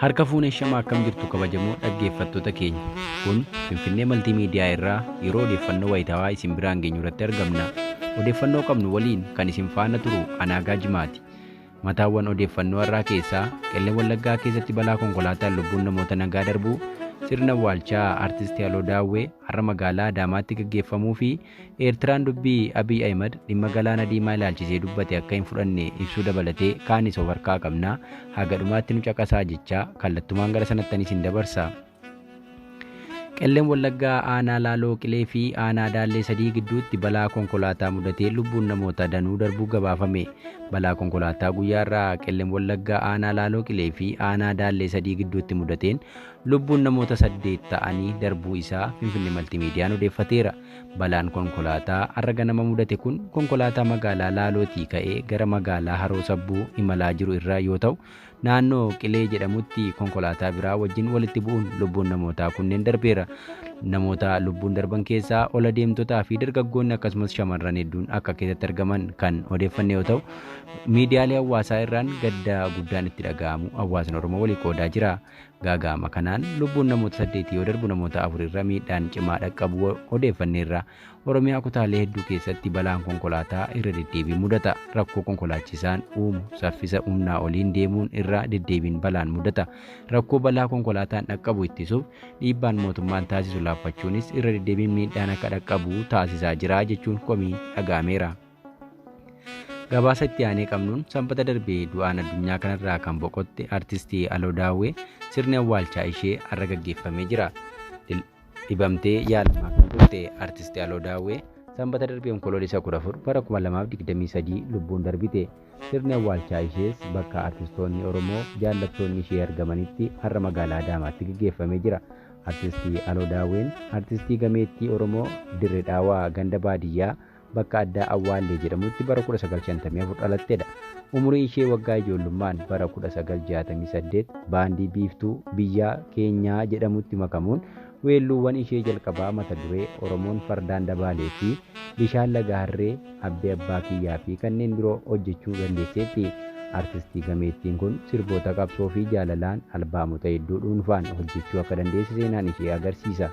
Harka fuunee shamaa akkam jirtu kabajamoo dhaggeeffattoota keenya. Kun Finfinnee Maltiimiidiyaa irraa yeroo odeeffannoo wayitaawaa isin biraan geenyu irratti argamna. Odeeffannoo qabnu waliin kan isin faana turu Anaagaa Jimaati. Mataawwan odeeffannoo har'aa keessaa Qellem Wallaggaa keessatti balaa konkolaataan lubbuun namoota nagaa darbuu, sirna awwaalchaa Artiist Yaaloo Daawwee har'a magaalaa Adaamaatti gaggeeffamuu fi Eertiraan dubbii Abiy Ahmed dhimma galaana diimaa ilaalchisee dubbate akka hin fudhanne ibsuu dabalatee kaanis of harkaa qabna. Haga dhumaatti nu caqasaa jechaa kallattumaan gara sanatti isin dabarsa. Qellem Wallaggaa aanaa Laaloo Qilee fi aanaa Daallee sadii gidduutti balaa konkolaataa mudatee lubbuun namoota danuu darbuu gabaafame. Balaa konkolaataa guyyaa irraa Qellem Wallaggaa aanaa Laaloo Qilee fi aanaa Daallee sadii gidduutti mudateen lubbuun namoota 8 ta'anii darbuu isaa Finfinnee Maltiimiidiyaan odeeffateera. Balaan konkolaataa har'a ganama mudate kun konkolaataa magaalaa Laalootii ka'ee gara magaalaa Haroo Sabbuu imalaa jiru irraa yoo ta'u, naannoo Qilee jedhamutti konkolaataa biraa wajjin walitti bu'uun lubbuun namootaa kunneen darbeera. Namoota lubbuun darban keessaa ol adeemtotaa fi dargaggoonni akkasumas shamarran hedduun akka keessatti argaman kan odeeffanne yoo ta'u, miidiyaalee hawaasaa irraan gadda guddaan itti dhaga'amu hawaasni Oromoo walii qoodaa jira. Gaaga'ama kanaan lubbuun namoota 8 yoo darbu namoota 4 irra miidhaan cimaa dhaqqabu odeeffanneerra. Oromiyaa kutaalee hedduu keessatti balaan konkolaataa irra deddeebiin mudata. Rakkoo konkolaachisaan uumu saffisa humnaa oliin deemuun irra deddeebiin balaan mudata. Rakkoo balaa konkolaataan dhaqqabu ittisuuf dhiibbaan mootummaan taasisu laaffachuunis irra deddeebiin miidhaan akka dhaqqabu taasisaa jira jechuun komiin dhaga'ameera. Gabaasa itti aanee qabnuun sanbata darbee du'aan addunyaa kanarraa kan boqotte Artiist Yaaloo Daawwee sirni awwaalchaa ishee har'a gaggeeffamee jira. Dhibamtee yaalamaa kan turte Artiist Yaaloo Daawwee sanbata darbee onkoloolessa 14 bara 2023 lubbuun darbite. Sirni awwaalchaa ishees bakka artistoonni Oromoo jaallattoonni ishee argamanitti har'a magaalaa Adaamaatti gaggeeffamee jira. Artiist Yaaloo Daawween artistii gameettii Oromoo Dirree Dhaawaa ganda baadiyyaa bakka addaa Awwaallee jedhamutti bara 1954 dhalattedha. Umurii ishee waggaa ijoollummaan bara 1968 baandii biiftuu biyya keenyaa jedhamutti makamuun weelluuwwan ishee jalqabaa mata duree Oromoon fardaan dabaalee fi bishaan laga harree abbee abbaa kiyyaa fi kanneen biroo hojjechuu dandeesseetti. Artistii gameettiin kun sirboota qabsoo fi jaalalaan albaamota hedduu dhuunfaan hojjechuu akka dandeesse seenaan ishee agarsiisa.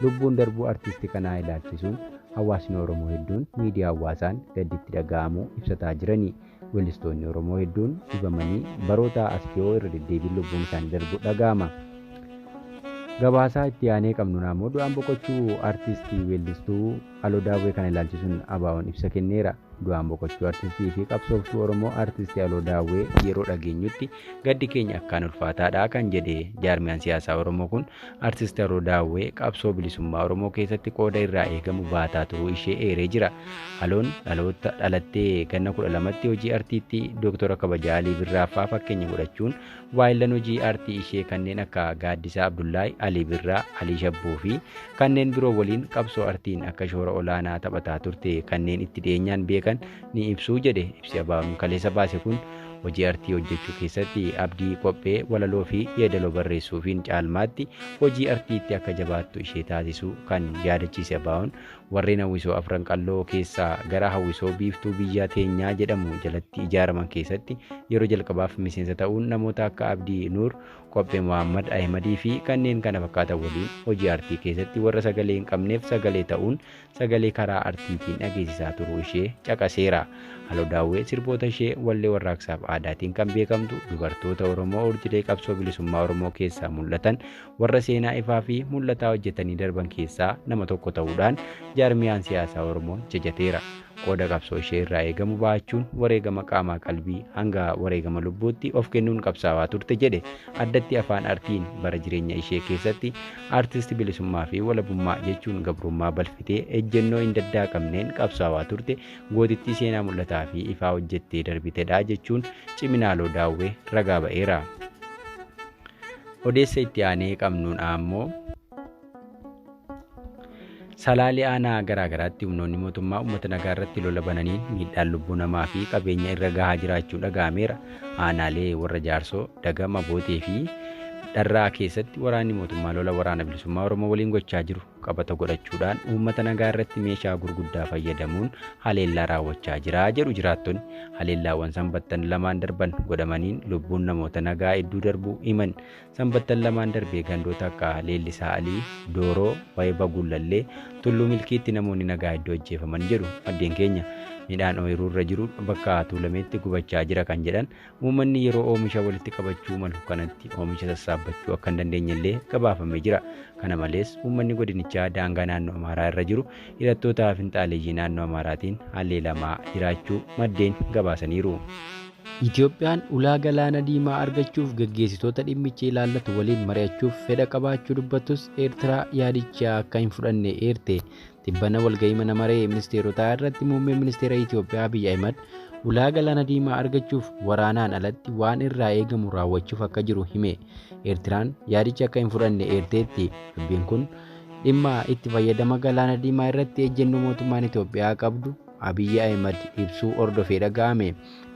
Lubbuun darbuu artistii kanaa ilaalchisuun hawaasni Oromoo hedduun miidiyaa hawaasaan gadditti dhaga'amuu ibsataa jirani. Weellistoonni Oromoo hedduun dhibamanii baroota as dhiyoo irra deddeebiin lubbuun isaanii darbu dhaga'ama. Gabaasaa itti aanee qabnu namoo du'aan boqochuu artistii weellistuu Yaaloo Daawwee kana ilaalchisuun ABO'n ibsa kenneera. Du'aan boqochuu artistii fi qabsooftuu Oromoo Artiist Yaaloo Daawwee yeroo dhageenyutti gaddi keenya akkaan ulfaataadha kan jedhe jaarmiyaan siyaasaa Oromoo kun Artiist Yaaloo Daawwee qabsoo bilisummaa Oromoo keessatti qooda irraa eegamu baataa turuu ishee eeree jira. Yaloon dhalattee ganna 12tti hojii artiitti Dooktora Kabajaa Alii Birraa fakkeenya godhachuun waayillan hojii artii ishee kanneen akka Gaaddisaa Abdullaahi, Alii Birraa, Alii Shabboo fi kanneen biroo waliin qabsoo artiin akka shoora olaanaa taphataa turte kanneen itti dhiyeenyaan beekan ni ibsuu jedhe. Ibsi ABO'n kaleessa baase kun hojii artii hojjechuu keessatti abdii qophee walaloo fi yeedaloo barreessuufiin caalmaatti hojii artiitti akka jabaattu ishee taasisuu kan yaadachiise ABO'n warreen hawwisoo afran qalloo keessaa gara hawwisoo biiftuu biyya teenyaa jedhamu jalatti ijaaraman keessatti yeroo jalqabaaf miseensa ta'uun namoota akka Abdii Nuur, Qophee Muhammad Ahmadii fi kanneen kana fakkaatan waliin hojii artii keessatti warra sagalee hin qabneef sagalee ta'uun sagalee karaa artiitiin dhageessisaa turuu ishee caqaseera. Yaaloo Daawwee sirboota ishee wallee warraaqsaaf aadaatiin kan beekamtu dubartoota Oromoo urjilee qabsoo bilisummaa Oromoo keessaa mul'atan warra seenaa ifaa fi mul'ataa hojjetanii darban keessaa nama tokko ta'uudhaan jaarmiyaan siyaasaa Oromoo jajateera. Qooda qabsoo ishee irraa eegamu baachuun wareegama qaamaa qalbii hanga wareegama lubbuutti of kennuun qabsaawaa turte jedhe. Addatti afaan artiin bara jireenya ishee keessatti artiist bilisummaa fi walabummaa jechuun gabrummaa balfitee ejjennoo hin daddaaqamneen qabsaawaa turte gootittii seenaa mul'ataa fi ifaa hojjettee darbitedha jechuun cimina Yaaloo Daawwee ragaa ba'eera. Odeessa itti aanee qabnuun ammoo Salaalee aanaa garaagaraatti humnoonni mootummaa uummata nagaa irratti lola bananiin miidhaan lubbuu namaa fi qabeenya irra gahaa jiraachuu dhaga'ameera. Aanaalee warra Jaarsoo, Dagama, Bootee fi dharraa keessatti waraanni mootummaa lola waraana bilisummaa Oromoo waliin gochaa jiru qabata godhachuudhaan uummata nagaa irratti meeshaa gurguddaa fayyadamuun haleellaa raawwachaa jira jedhu jiraattonni. Haleellaawwan sanbattan lamaan darban godhamaniin lubbuun namoota nagaa hedduu darbuu himan. Sanbattan lamaan darbee gandoota akka Leellisaa Alii, Dooroo, Baay'ee Gullallee, Tulluu Milkiitti namoonni nagaa hedduu ajjeefaman jedhu maddeen keenya. Midhaan ooyiruu irra jiru bakka tuulameetti gubachaa jira kan jedhan uummanni yeroo oomisha walitti qabachuu malu kanatti oomisha sassaabbachuu akka hin dandeenye illee gabaafamee jira. Kana malees uummanni godinichaa daangaa naannoo Amaaraa irra jiru hidhattootaa fi finxaaleeyyii naannoo Amaaraatiin haleelamaa jiraachuu maddeen gabaasaniiru. Itoophiyaan ulaa galaana diimaa argachuuf gaggeessitoota dhimmicha ilaallatu waliin mari'achuuf fedha qabaachuu dubbattus Eertiraa yaadicha akka hin fudhanne eerte. Tibbana walgahii mana maree ministeerotaa irratti muummeen ministeera Itoophiyaa Abiyyi Ahimad ulaa galaana diimaa argachuuf waraanaan alatti waan irraa eegamu raawwachuuf akka jiru hime. Eertiraan yaadicha akka hin fudhanne eerteetti. Dubbiin kun dhimma itti fayyadama galaana diimaa irratti ejjennoo mootummaan Itoophiyaa qabdu Abiyyi Ahimad ibsuu hordofee dhaga'ame.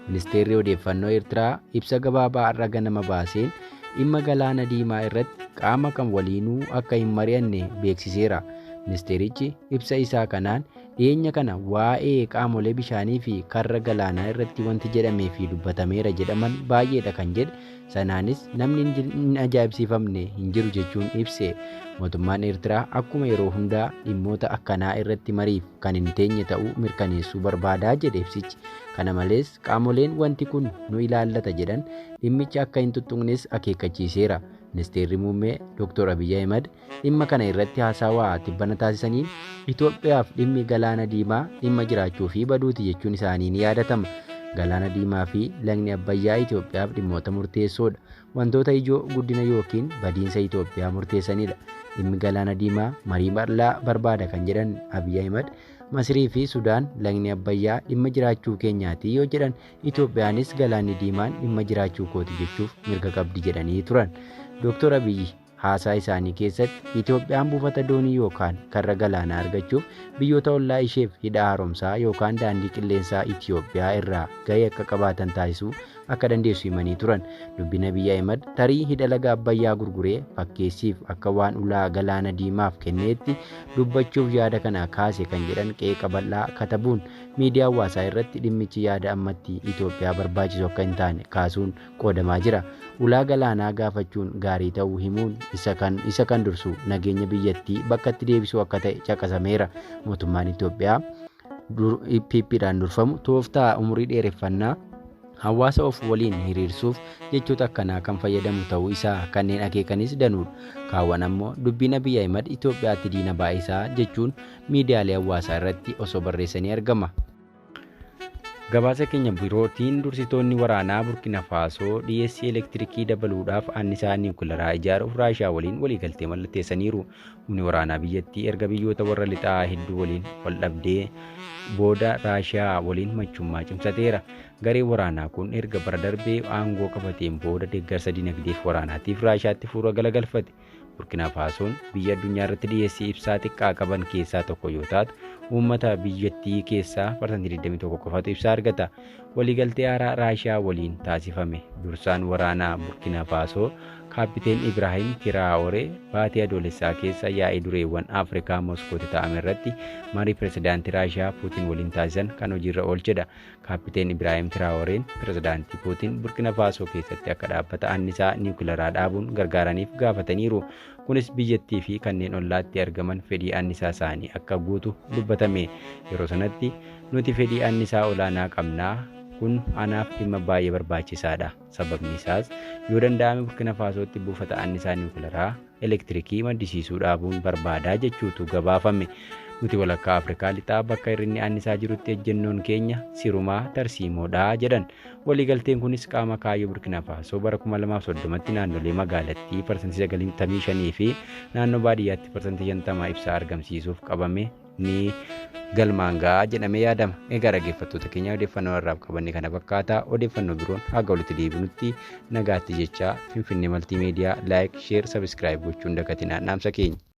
Ministeerri odeeffannoo Eertiraa ibsa gabaabaa har'a ganama baaseen dhimma galaana diimaa irratti qaama kam waliinuu akka hin mari'anne beeksiseera. Ministeerichi ibsa isaa kanaan dhiyeenya kana waa'ee qaamolee bishaanii fi karra galaanaa irratti wanti jedhamee fi dubbatameera jedhaman baay'eedha kan jedhe. Sanaanis namni hin ajaa'ibsiifamne hin jiru jechuun ibse. Mootummaan Eertiraa akkuma yeroo hundaa dhimmoota akkanaa irratti mariif kan hin teenye ta'uu mirkaneessuu barbaadaa jedhe ibsichi. Kana malees qaamoleen wanti kun nu ilaallata jedhan dhimmicha akka hin tuttuqnes akeekkachiiseera. Ministeerri muummee Dr. Abiyyi Ahimad dhimma kana irratti haasawaa tibbana taasisaniin Itoophiyaaf dhimmi galaana diimaa dhimma jiraachuu fi baduuti jechuun isaanii ni yaadatama. Galaana diimaa fi lagni Abbayyaa Itoophiyaaf dhimmoota murteessoodha. Wantoota ijoo guddina yookiin badiinsa Itoophiyaa murteessanidha. Dhimmi galaana diimaa marii bal'aa barbaada kan jedhan Abiyyi Ahimad Masirii fi Sudaan lagni Abbayyaa dhimma jiraachuu keenyaati yoo jedhan Itoophiyaanis galaanni diimaan dhimma jiraachuu kooti jechuuf mirga qabdi jedhanii turan. Dr. Abiyyi haasaa isaanii keessatti Itoophiyaan buufata doonii yookaan karra galaanaa argachuuf biyyoota ollaa isheef hidha haaromsaa yookaan daandii qilleensaa Itoophiyaa irraa gahee akka qabaatan taasisuu akka dandeessu himanii turan. Dubbiin Abiyyi Ahimad tarii hidha laga Abbayyaa gurguree fakkeessiif akka waan ulaa galaana diimaaf kenneetti dubbachuuf yaada kana kaase kan jedhan qeeqa bal'aa katabuun miidiyaa hawaasaa irratti dhimmichi yaada ammatti Itoophiyaa barbaachisu akka hin taane kaasuun qoodamaa jira. Ulaa galaanaa gaafachuun gaarii ta'uu himuun isa kan dursu nageenya biyyattii bakkatti deebisuu akka ta'e caqasameera. Mootummaan Itoophiyaa PP'dhaan durfamu tooftaa umurii dheereffannaa hawaasa of waliin hiriirsuuf jechoota akkanaa kan fayyadamu ta'uu isaa kanneen akeekanis danuudha. Kaawwan ammoo dubbiin Abiyyi Ahimad Itoophiyaatti diina baay'isaa jechuun miidiyaalee hawaasaa irratti osoo barreessanii argama. Gabaasa keenya birootiin dursitoonni waraanaa Burkina Faasoo dhiyeessii elektirikii dabaluudhaaf annisaa niwukilaraa ijaaruuf Raashiyaa waliin waliigaltee mallatteessaniiru. Humni waraanaa biyyattii erga biyyoota warra lixaa hedduu waliin wal dhabdee booda Raashiyaa waliin machummaa cimsateera. Gareen waraanaa kun erga bara darbee aangoo qabateen booda deeggarsa dinagdeef waraanaatiif Raashiyaatti fuula galagalfate. Burkina Faasoon biyya addunyaa irratti dhiyeessii ibsaa xiqqaa qaban keessaa tokko yoo taatu, uummata biyyattii keessaa parsantii 21 qofatu ibsaa argata. Waliigaltee haaraa Raashiyaa waliin taasifame dursaan waraanaa Burkina Faasoo Kaapiteen Ibraahim Tiraawore baatii adoolessaa keessa yaa'ii dureewwan Afrikaa Moskootti ta'ame irratti marii pirezidaantii Raashiyaa Puutiin waliin taasisan kan hojiirra oolchedha. Kaapiteen Ibraahim Tiraaworeen pirezidaantii Puutiin Burkina Faasoo keessatti akka dhaabbata annisaa niwukilaraa dhaabuun gargaaraniif gaafataniiru. Kunis biyyattii fi kanneen ollaatti argaman fedhii annisaa isaanii akka guutu dubbatame. Yeroo sanatti nuti fedhii annisaa olaanaa qabnaa. Kun anaaf dhimma baay'ee barbaachisaadha. Sababni isaas yoo danda'ame Burkina Faasootti buufata annisaa niwukilaraa elektirikii maddisiisuu dhaabuun barbaadaa jechuutu gabaafame. Nuti walakkaa Afrikaa lixaa bakka hir'inni annisaa jirutti ejjennoon keenya sirumaa tarsiimoodha jedhan. Waliigalteen kunis qaama kaayyoo Burkina Faasoo bara 2030tti naannolee magaalattii parsantii 95 fi naannoo baadiyyaatti parsantii 50 ibsaa argamsiisuuf qabame ni galmaan ga'a jedhamee yaadama. Egaa dhaggeeffattoota keenya odeeffannoo irraa qabanne kana fakkaata. Odeeffannoo biroon haga walitti deebinutti nagaatti jechaa Finfinnee Maltiimiidiyaa laayik, sheer, sabiskiraayib gochuun dagatinaa dhaamsa keenya.